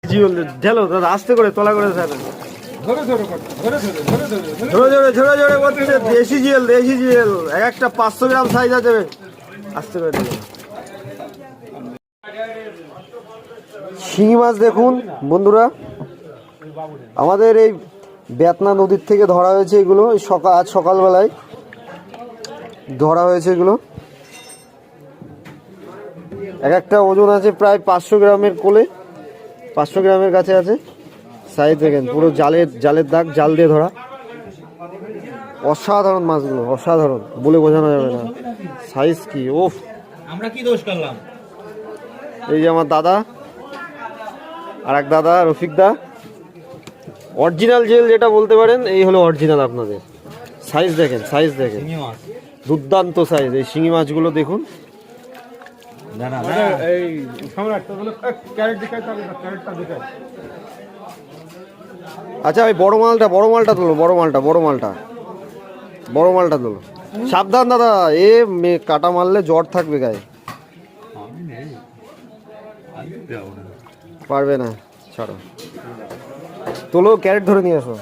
জিওল ঢেলো দাদা, আস্তে করে তলা করে স্যার, ঝরে ঝরে ঝরে ঝরে করছে। দেশি জিওল, দেশি জিওল, এক একটা 500 গ্রাম সাইজ আছে। আস্তে করে ঢেলো। শিঙি মাছ দেখুন বন্ধুরা, আমাদের এই বেতনা নদীর থেকে ধরা হয়েছে এগুলো। আজ সকালবেলায় ধরা হয়েছে এগুলো। এক একটা ওজন আছে প্রায় 500 গ্রামের কোলে, 500 গ্রামের কাছে আছে। সাইজ দেখেন, পুরো জালের দাগ, জাল দিয়ে ধরা। অসাধারণ মাছগুলো, অসাধারণ, বলে বোঝানো যাবে না সাইজ কি। ওফ, আমরা কি দোষ করলাম? এই যে আমার দাদা, আর এক দাদা রফিক দা, অরিজিনাল জেল যেটা বলতে পারেন, এই হলো অরিজিনাল আপনাদের। সাইজ দেখেন, সাইজ দেখেন, দুর্দান্ত সাইজ। এই শিঙি মাছগুলো দেখুন। আচ্ছা, ওই বড় মালটা তোলো, বড় মালটা তোলো। সাবধান দাদা, কাটা মারলে জ্বর থাকবে গায়ে। পারবে না, ছাড়ো। তোলো, ক্যারেট ধরে নিয়ে আসো।